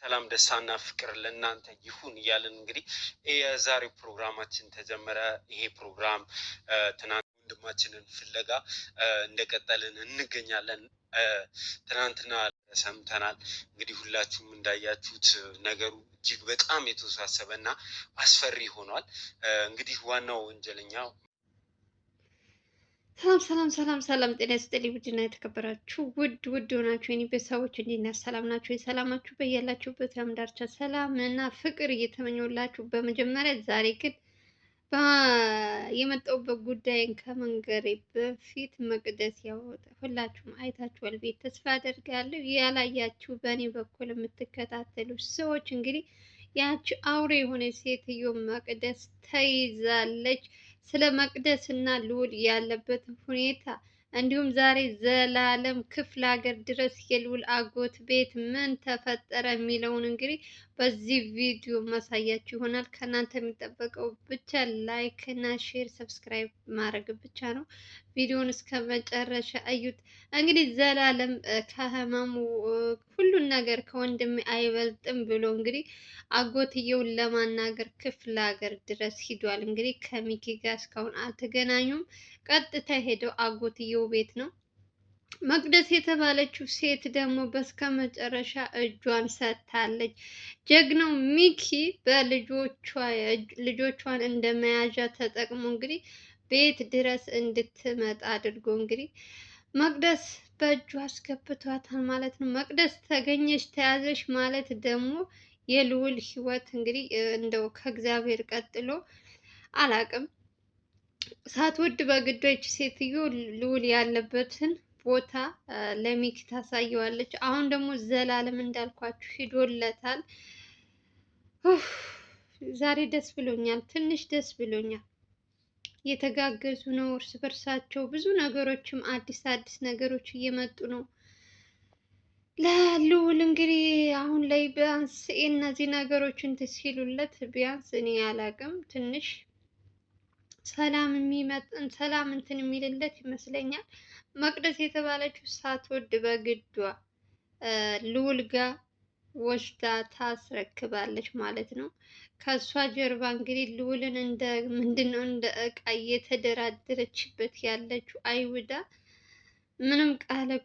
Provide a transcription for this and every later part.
ሰላም ደስታና ፍቅር ለእናንተ ይሁን እያልን እንግዲህ የዛሬው ፕሮግራማችን ተጀመረ። ይሄ ፕሮግራም ትናንት ወንድማችንን ፍለጋ እንደቀጠልን እንገኛለን። ትናንትና ሰምተናል። እንግዲህ ሁላችሁም እንዳያችሁት ነገሩ እጅግ በጣም የተወሳሰበ እና አስፈሪ ሆኗል። እንግዲህ ዋናው ወንጀለኛ ሰላም ጤና ይስጥልኝ። ውድና የተከበራችሁ ውድ ሆናችሁ የኔ ቤተሰቦች እንዴት ናችሁ? ሰላም ናችሁ? የሰላማችሁ በያላችሁበት የዓለም ዳርቻ ሰላም እና ፍቅር እየተመኘሁላችሁ በመጀመሪያ ዛሬ ግን የመጣሁበት ጉዳይን ከመንገሬ በፊት መቅደስ ሁላችሁም አይታችኋል ቤት ተስፋ አደርጋለሁ። ያላያችሁ በእኔ በኩል የምትከታተሉ ሰዎች እንግዲህ ያቺ አውሬ የሆነ ሴትዮ መቅደስ ተይዛለች። ስለ መቅደስ እና ልዑል ያለበት ሁኔታ እንዲሁም ዛሬ ዘላለም ክፍለ ሀገር ድረስ የልዑል አጎት ቤት ምን ተፈጠረ የሚለውን እንግዲህ በዚህ ቪዲዮ ማሳያችሁ ይሆናል። ከእናንተ የሚጠበቀው ብቻ ላይክ እና ሼር ሰብስክራይብ ማድረግ ብቻ ነው። ቪዲዮውን እስከ መጨረሻ እዩት። እንግዲህ ዘላለም ከህመሙ ሁሉን ነገር ከወንድሜ አይበልጥም ብሎ እንግዲህ አጎትየውን ለማናገር ክፍለ ሀገር ድረስ ሂዷል። እንግዲህ ከሚኪ ጋር እስካሁን አልተገናኙም። ቀጥታ ሄደው አጎትየው ቤት ነው። መቅደስ የተባለችው ሴት ደግሞ በስከ መጨረሻ እጇን ሰጥታለች። ጀግናው ሚኪ ልጆቿን እንደ መያዣ ተጠቅሞ እንግዲህ ቤት ድረስ እንድትመጣ አድርጎ እንግዲህ መቅደስ በእጁ አስገብቷታል ማለት ነው። መቅደስ ተገኘች ተያዘች ማለት ደግሞ የልዑል ህይወት እንግዲህ እንደው ከእግዚአብሔር ቀጥሎ አላቅም ሳትወድ በግዶች ሴትዮ ልዑል ያለበትን ቦታ ለሚኪ ታሳየዋለች። አሁን ደግሞ ዘላለም እንዳልኳችሁ ሂዶለታል። ዛሬ ደስ ብሎኛል፣ ትንሽ ደስ ብሎኛል። እየተጋገዙ ነው እርስ በርሳቸው። ብዙ ነገሮችም አዲስ ነገሮች እየመጡ ነው። ለልዑል እንግዲህ አሁን ላይ ቢያንስ እነዚህ ነገሮች እንትን ሲሉለት ቢያንስ እኔ አላቅም ትንሽ ሰላም እንትን የሚልለት ይመስለኛል። መቅደስ የተባለችው ሳትወድ በግዷ ልዑል ጋር ወስዳ ታስረክባለች ማለት ነው። ከእሷ ጀርባ እንግዲህ ልዑልን እንደ ምንድነው እንደ እቃ እየተደራደረችበት ያለችው አይሁዳ ምንም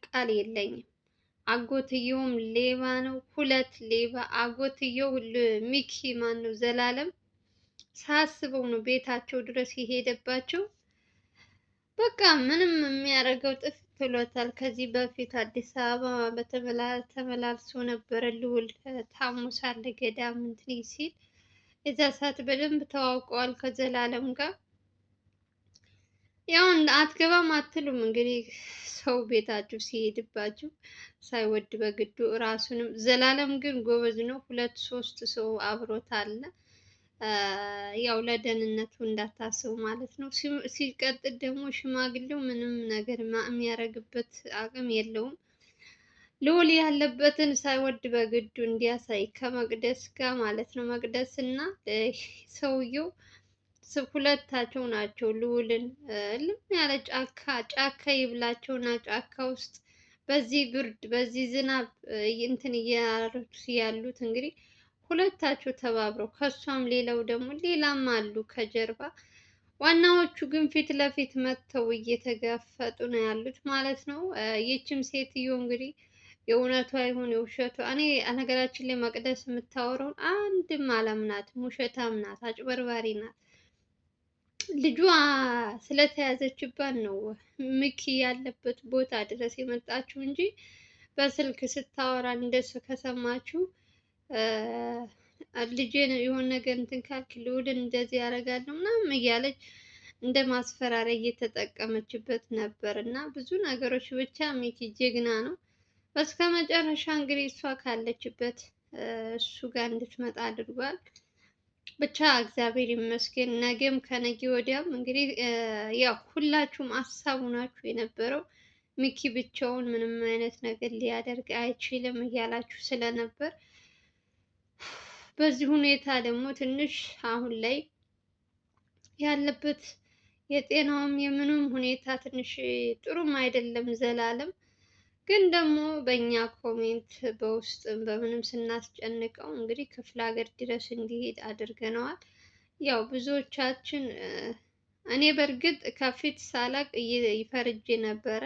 ቃል የለኝም። አጎትየውም ሌባ ነው፣ ሁለት ሌባ። አጎትየው ሚኪ ማን ነው ዘላለም ሳስበው ነው ቤታቸው ድረስ የሄደባቸው። በቃ ምንም የሚያደርገው ጥፍት ብሎታል። ከዚህ በፊት አዲስ አበባ ተመላልሶ ነበረ ልዑል ታሞ ሳለ ገዳም እንትን ሲል የዛ ሰዓት በደንብ ተዋውቀዋል ከዘላለም ጋር። ያው አትገባም አትሉም እንግዲህ ሰው ቤታችሁ ሲሄድባችሁ ሳይወድ በግዱ ራሱንም። ዘላለም ግን ጎበዝ ነው። ሁለት ሶስት ሰው አብሮት አለ። ያው ለደህንነቱ እንዳታስቡ ማለት ነው። ሲቀጥል ደግሞ ሽማግሌው ምንም ነገር የሚያደርግበት አቅም የለውም። ልዑል ያለበትን ሳይወድ በግዱ እንዲያሳይ ከመቅደስ ጋር ማለት ነው። መቅደስ እና ሰውየው ሁለታቸው ናቸው ልዑልን ልም ያለ ጫካ ይብላቸውና ጫካ ውስጥ በዚህ ብርድ በዚህ ዝናብ እንትን እያሉት ያሉት እንግዲህ ሁለታቸው ተባብረው ከሷም ሌላው ደግሞ ሌላም አሉ ከጀርባ። ዋናዎቹ ግን ፊት ለፊት መጥተው እየተጋፈጡ ነው ያሉት ማለት ነው። ይህችም ሴትዮ እንግዲህ የእውነቷ ይሁን የውሸቷ እኔ ነገራችን ላይ መቅደስ የምታወራውን አንድም አላምናትም። ውሸታም ናት፣ አጭበርባሪ ናት። ልጇ ስለተያዘችባት ነው ሚኪ ያለበት ቦታ ድረስ የመጣችው እንጂ በስልክ ስታወራ እንደሱ ከሰማችሁ ልጄን የሆነ ነገር እንትን ካልክ ልዑልን እንደዚህ ያደርጋለሁ ምናምን እያለች እንደ ማስፈራሪያ እየተጠቀመችበት ነበር። እና ብዙ ነገሮች ብቻ ሚኪ ጀግና ነው። በስከ መጨረሻ እንግዲህ እሷ ካለችበት እሱ ጋር እንድትመጣ አድርጓል። ብቻ እግዚአብሔር ይመስገን። ነገም ከነገ ወዲያም እንግዲህ ያው ሁላችሁም አሳቡ ናችሁ የነበረው ሚኪ ብቻውን ምንም አይነት ነገር ሊያደርግ አይችልም እያላችሁ ስለነበር በዚህ ሁኔታ ደግሞ ትንሽ አሁን ላይ ያለበት የጤናውም የምኑም ሁኔታ ትንሽ ጥሩም አይደለም። ዘላለም ግን ደግሞ በእኛ ኮሜንት በውስጥም በምንም ስናስጨንቀው እንግዲህ ክፍለ ሀገር ድረስ እንዲሄድ አድርገነዋል። ያው ብዙዎቻችን እኔ በእርግጥ ከፊት ሳላቅ ይፈርጄ ነበረ።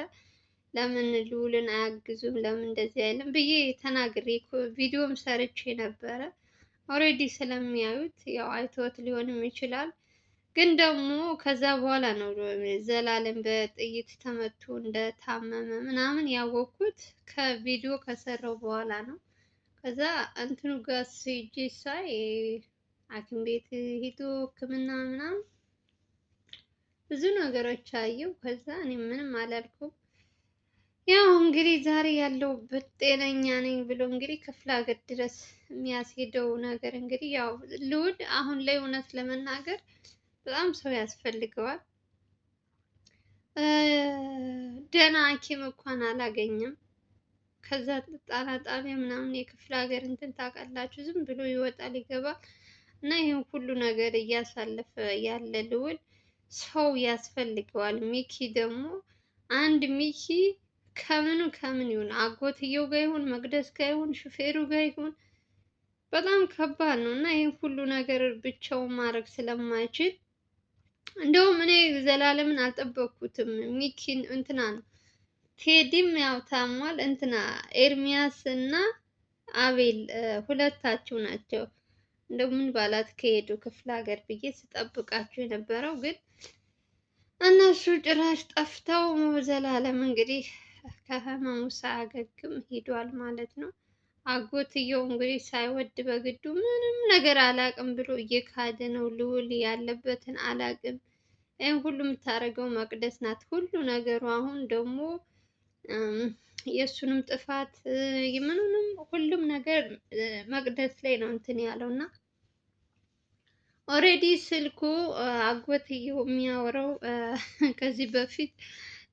ለምን ልዑልን አያግዙም ለምን እንደዚህ አይልም ብዬ ተናግሬ ቪዲዮም ሰርቼ ነበረ። ኦልሬዲ ስለሚያዩት ያው አይቶት ሊሆንም ይችላል። ግን ደግሞ ከዛ በኋላ ነው ዘላለም በጥይት ተመቶ እንደታመመ ምናምን ያወቅኩት ከቪዲዮ ከሰራው በኋላ ነው። ከዛ እንትኑ ጋር ሂጄ ሳይ ሐኪም ቤት ሄዶ ሕክምና ምናምን ብዙ ነገሮች አየሁ። ከዛ እኔ ምንም አላልኩም። ያው እንግዲህ ዛሬ ያለሁበት ጤነኛ ነኝ ብሎ እንግዲህ ክፍለ ሀገር ድረስ የሚያስሄደው ነገር እንግዲህ ያው ልዑል አሁን ላይ እውነት ለመናገር በጣም ሰው ያስፈልገዋል። ደህና ሐኪም እንኳን አላገኘም። ከዛ ጣና ጣቢያ ምናምን የክፍለ ሀገር እንትን ታውቃላችሁ፣ ዝም ብሎ ይወጣል ይገባል። እና ይህን ሁሉ ነገር እያሳለፈ ያለ ልዑል ሰው ያስፈልገዋል። ሚኪ ደግሞ አንድ ሚኪ ከምኑ ከምን ይሁን አጎትየው ጋር ይሁን መቅደስ ጋር ይሁን ሹፌሩ ጋር ይሁን በጣም ከባድ ነው። እና ይህን ሁሉ ነገር ብቻውን ማድረግ ስለማይችል እንደውም እኔ ዘላለምን አልጠበቅኩትም። ሚኪን እንትና ነው ቴዲም ያው ታሟል። እንትና ኤርሚያስ እና አቤል ሁለታቸው ናቸው እንደው ምን ባላት ከሄዱ ክፍለ ሀገር ብዬ ስጠብቃቸው የነበረው ግን እነሱ ጭራሽ ጠፍተው ዘላለም እንግዲህ ከህመሙ ሳያገግም ሄዷል ማለት ነው። አጎትየው እንግዲህ ሳይወድ በግዱ ምንም ነገር አላቅም ብሎ እየካደ ነው። ልዑል ያለበትን አላቅም። ይህን ሁሉ የምታደርገው መቅደስ ናት። ሁሉ ነገሩ አሁን ደግሞ የእሱንም ጥፋት ምኑንም ሁሉም ነገር መቅደስ ላይ ነው እንትን ያለው እና ኦልሬዲ ስልኩ አጎትየው የሚያወራው ከዚህ በፊት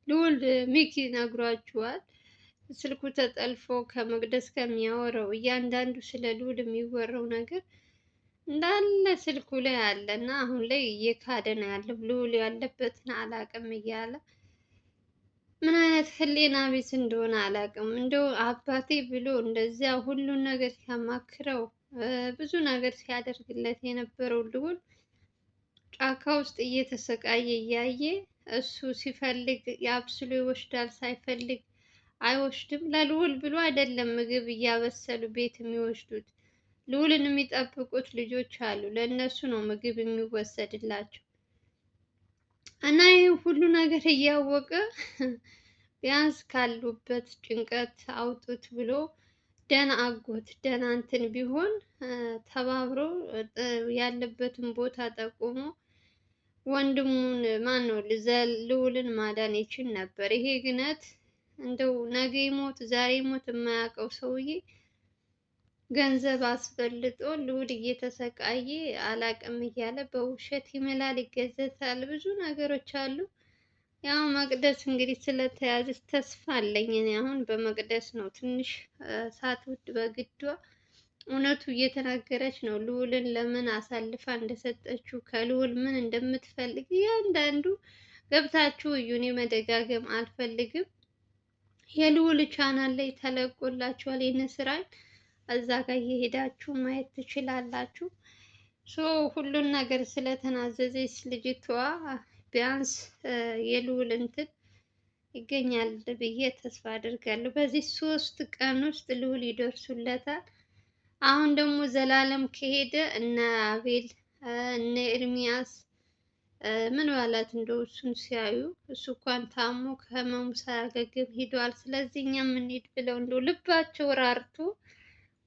ልዑል ሚኪ ነግሯችኋል። ስልኩ ተጠልፎ ከመቅደስ ከሚያወራው እያንዳንዱ ስለ ልዑል የሚወራው ነገር እንዳለ ስልኩ ላይ አለ እና አሁን ላይ እየካደ ነው ያለው። ልዑል ያለበትን አላቅም እያለ ምን አይነት ህሊና ቢስ እንደሆነ አላቅም። እንደው አባቴ ብሎ እንደዚያ ሁሉን ነገር ሲያማክረው ብዙ ነገር ሲያደርግለት የነበረው ልዑል ጫካ ውስጥ እየተሰቃየ እያየ እሱ ሲፈልግ ያብስሎ ይወስዳል፣ ሳይፈልግ አይወስድም። ለልዑል ብሎ አይደለም ምግብ እያበሰሉ ቤት የሚወስዱት። ልዑልን የሚጠብቁት ልጆች አሉ፣ ለእነሱ ነው ምግብ የሚወሰድላቸው። እና ይህ ሁሉ ነገር እያወቀ ቢያንስ ካሉበት ጭንቀት አውጡት ብሎ ደህና አጎት ደህና እንትን ቢሆን ተባብሮ ያለበትን ቦታ ጠቁሞ ወንድሙን ማን ነው ልዑልን ማዳን ይችል ነበር። ይሄ ግነት እንደው ነገ ይሞት ዛሬ ይሞት የማያውቀው ሰውዬ ገንዘብ አስበልጦ ልዑል እየተሰቃየ አላቅም እያለ በውሸት ይምላል፣ ይገዘታል። ብዙ ነገሮች አሉ። ያው መቅደስ እንግዲህ ስለተያዘች ተስፋ አለኝ እኔ አሁን በመቅደስ ነው ትንሽ ሳትወድ በግዷ እውነቱ እየተናገረች ነው። ልዑልን ለምን አሳልፋ እንደሰጠችው ከልዑል ምን እንደምትፈልግ እያንዳንዱ ገብታችሁ እዩ። እኔ መደጋገም አልፈልግም። የልዑል ቻናል ላይ ተለቆላችኋል ይህን ስራ እዛ ጋር እየሄዳችሁ ማየት ትችላላችሁ። ሁሉን ነገር ስለተናዘዘች ልጅቷ ቢያንስ የልዑል እንትን ይገኛል ብዬ ተስፋ አድርጋለሁ። በዚህ 3 ቀን ውስጥ ልዑል ይደርሱለታል። አሁን ደግሞ ዘላለም ከሄደ እነ አቤል እነ ኤርሚያስ ምን ባላት እንደው እሱን ሲያዩ እሱ እንኳን ታሞ ከህመሙ ሳያገግም ሂዷል። ስለዚህ እኛ የምንሄድ ብለው እንደው ልባቸው ራርቶ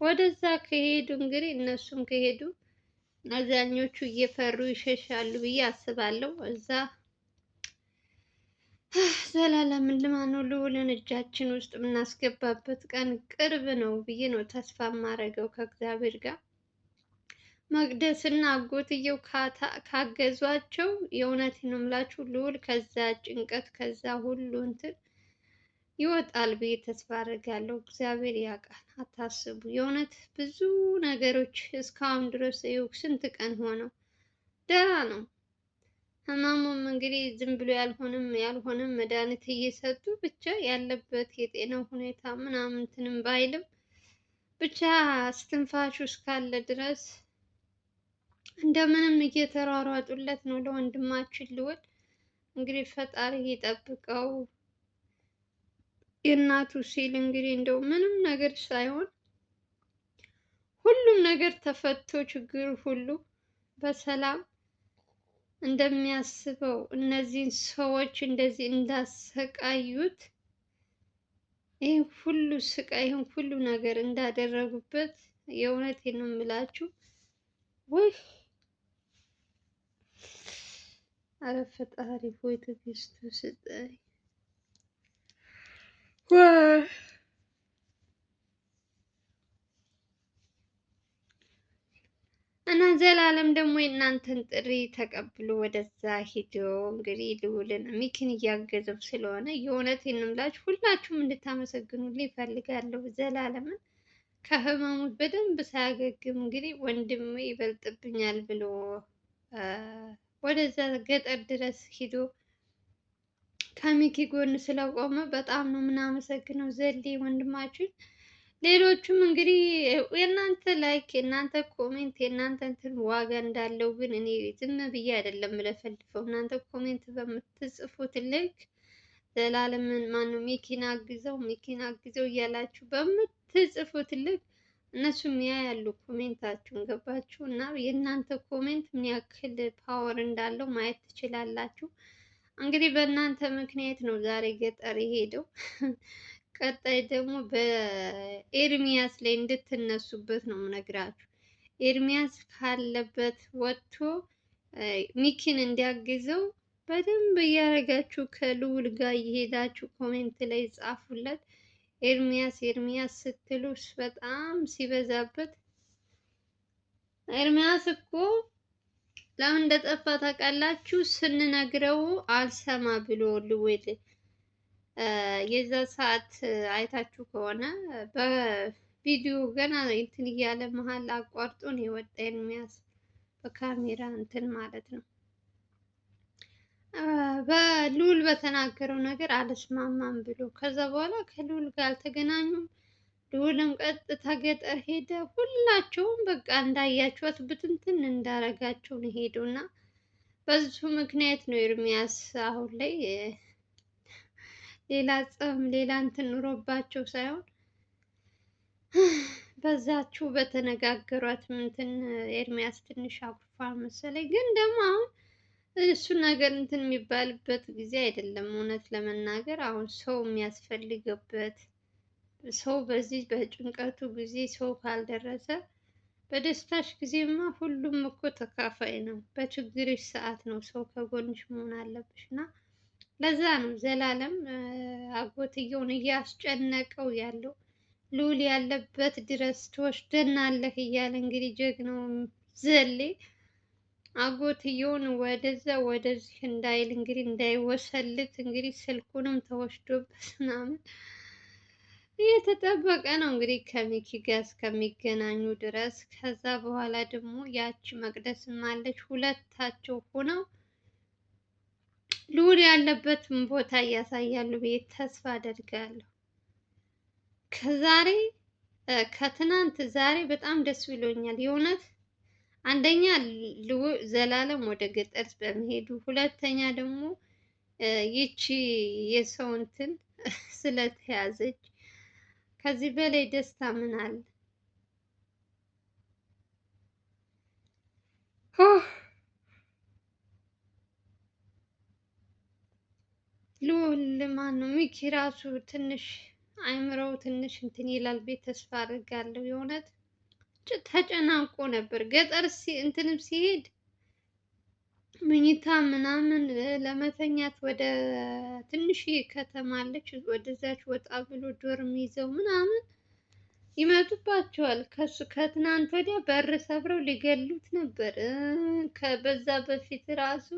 ወደዛ ከሄዱ እንግዲህ እነሱም ከሄዱ አብዛኞቹ እየፈሩ ይሸሻሉ ብዬ አስባለሁ። እዛ ዘላለምን ልማነው ልዑልን እጃችን ውስጥ የምናስገባበት ቀን ቅርብ ነው ብዬ ነው ተስፋ የማደርገው ከእግዚአብሔር ጋር። መቅደስና አጎትየው ካገዟቸው የእውነቴን ነው የምላችሁ ልዑል ከዛ ጭንቀት ከዛ ሁሉ እንትን ይወጣል ብዬ ተስፋ አደርጋለሁ። እግዚአብሔር ያውቃል፣ አታስቡ። የእውነት ብዙ ነገሮች እስካሁን ድረስ ይኸው ስንት ቀን ሆነው ደህና ነው። ህመሙም እንግዲህ ዝም ብሎ ያልሆነም መድኃኒት እየሰጡ ብቻ ያለበት የጤናው ሁኔታ ምናምን እንትንም ባይልም ብቻ እስትንፋሹ እስካለ ድረስ እንደምንም እየተሯሯጡለት ነው ለወንድማችን ልዑል። እንግዲህ ፈጣሪ ይጠብቀው። የእናቱ ሲል እንግዲህ እንደው ምንም ነገር ሳይሆን ሁሉም ነገር ተፈቶ ችግሩ ሁሉ በሰላም እንደሚያስበው እነዚህን ሰዎች እንደዚህ እንዳሰቃዩት ይህን ሁሉ ስቃይ ይህን ሁሉ ነገር እንዳደረጉበት የእውነቴን ነው የምላችሁ። ወይ አረ ፈጣሪ ሆይ ትዕግስቱ ስጠኝ። እና ዘላለም ደግሞ የእናንተን ጥሪ ተቀብሎ ወደዛ ሂዶ እንግዲህ ልዑልን ሚኪን እያገዘው ስለሆነ የእውነቴን ነው የምላችሁ ሁላችሁም እንድታመሰግኑልኝ እፈልጋለሁ። ዘላለምን ከህመሙ በደንብ ሳያገግም እንግዲህ ወንድሜ ይበልጥብኛል ብሎ ወደዛ ገጠር ድረስ ሂዶ ከሚኪ ጎን ስለቆመ በጣም ነው የምናመሰግነው ዘሌ ወንድማችን። ሌሎቹም እንግዲህ የእናንተ ላይክ የእናንተ ኮሜንት የእናንተ እንትን ዋጋ እንዳለው ግን እኔ ዝም ብዬ አይደለም የምለፈልፈው። እናንተ ኮሜንት በምትጽፉት ልክ ዘላለምን ማነው ሚኪን አግዘው እያላችሁ በምትጽፉት ልክ እነሱም ያያሉ ኮሜንታችሁን። ገባችሁ? እና የእናንተ ኮሜንት ምን ያክል ፓወር እንዳለው ማየት ትችላላችሁ። እንግዲህ በእናንተ ምክንያት ነው ዛሬ ገጠር የሄደው። ቀጣይ ደግሞ በኤርሚያስ ላይ እንድትነሱበት ነው የምነግራችሁ። ኤርሚያስ ካለበት ወጥቶ ሚኪን እንዲያግዘው በደንብ እያደረጋችሁ ከልዑል ጋር እየሄዳችሁ ኮሜንት ላይ ጻፉለት። ኤርሚያስ ኤርሚያስ ስትሉ በጣም ሲበዛበት። ኤርሚያስ እኮ ለምን እንደጠፋ ታውቃላችሁ? ስንነግረው አልሰማ ብሎ ልዑል የዛ ሰዓት አይታችሁ ከሆነ በቪዲዮ ገና እንትን እያለ መሀል አቋርጦ ነው የወጣ ኤርሚያስ በካሜራ እንትን ማለት ነው። በልዑል በተናገረው ነገር አልስማማም ብሎ ከዛ በኋላ ከልዑል ጋር አልተገናኙም። ልዑልም ቀጥታ ገጠር ሄደ። ሁላቸውም በቃ እንዳያችኋት ብትንትን እንዳረጋቸው ነው ሄዱና በሱ ምክንያት ነው ኤርሚያስ አሁን ላይ ሌላ ጸም ሌላ እንትን ኑሮባቸው ሳይሆን በዛችሁ በተነጋገሯት እንትን ኤርሚያስ ትንሽ አኩርፏ መሰለኝ። ግን ደግሞ አሁን እሱ ነገር እንትን የሚባልበት ጊዜ አይደለም። እውነት ለመናገር አሁን ሰው የሚያስፈልግበት ሰው በዚህ በጭንቀቱ ጊዜ ሰው ካልደረሰ በደስታሽ ጊዜማ ሁሉም እኮ ተካፋይ ነው። በችግርሽ ሰዓት ነው ሰው ከጎንሽ መሆን አለብሽ። እና ለዛ ነው ዘላለም አጎትየውን እያስጨነቀው ያለው። ልዑል ያለበት ድረስ ትወስደናለህ እያለ እንግዲህ ጀግናው ዘሌ አጎትየውን ወደዛ ወደዚህ እንዳይል እንግዲህ እንዳይወሰልት እንግዲህ ስልኩንም ተወስዶበት ምናምን እየተጠበቀ ነው እንግዲህ ከሚኪ ጋር እስከሚገናኙ ድረስ። ከዛ በኋላ ደግሞ ያቺ መቅደስም አለች። ሁለታቸው ሆነው ልዑል ያለበትን ቦታ እያሳያሉ ብዬ ተስፋ አደርጋለሁ። ከትናንት ዛሬ በጣም ደስ ብሎኛል የእውነት። አንደኛ ዘላለም ወደ ገጠር በመሄዱ፣ ሁለተኛ ደግሞ ይቺ የሰው እንትን ስለተያዘች ከዚህ በላይ ደስታ ምን አለ? ልዑል ማነው ሚኪ ራሱ ትንሽ አይምሮው ትንሽ እንትን ይላል ቤት ተስፋ አድርጋለሁ የእውነት። ተጨናንቆ ነበር ገጠር እንትንም ሲሄድ መኝታ ምናምን ለመተኛት ወደ ትንሽዬ ከተማ አለች ወደዛች ወጣ ብሎ ዶርም ይዘው ምናምን ይመጡባቸዋል። ከትናንት ወዲያ በር ሰብረው ሊገሉት ነበር። ከበዛ በፊት ራሱ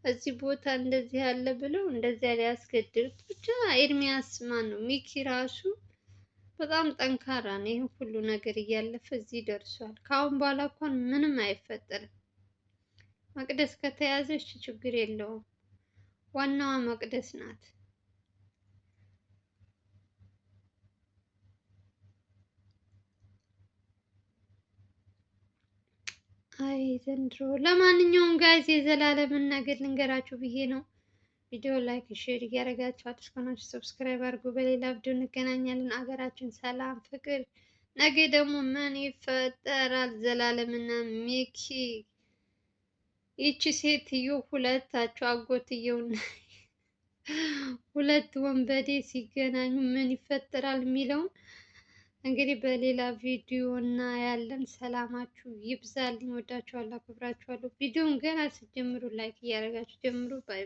እዚህ ቦታ እንደዚህ ያለ ብለው እንደዚያ ሊያስገድሉት። ብቻ ኤርሚያስ ማን ነው ሚኪ ራሱ በጣም ጠንካራ ነው። ይህን ሁሉ ነገር እያለፈ እዚህ ደርሷል። ከአሁን በኋላ እንኳን ምንም አይፈጠርም። መቅደስ ከተያዘች ችግር የለውም። ዋናዋ መቅደስ ናት። አይ ዘንድሮ። ለማንኛውም ጋይዝ የዘላለምን ነገር ልንገራችሁ ብዬ ነው። ቪዲዮ ላይክ፣ ሼር እያደረጋችሁ አዲስ ከሆናችሁ ሰብስክራይብ አድርጉ። በሌላ ቪዲዮ እንገናኛለን። አገራችን ሰላም፣ ፍቅር። ነገ ደግሞ ምን ይፈጠራል? ዘላለምና ሚኪ ይቺ ሴትዮ ሁለታቸው አጎትየውና ሁለት ወንበዴ ሲገናኙ ምን ይፈጠራል የሚለውን እንግዲህ በሌላ ቪዲዮ እናያለን። ሰላማችሁ ይብዛልኝ። ወዳችኋለሁ፣ አክብራችኋለሁ። ቪዲዮውን ገና ስትጀምሩ ላይክ እያደረጋችሁ ጀምሩ። ባይ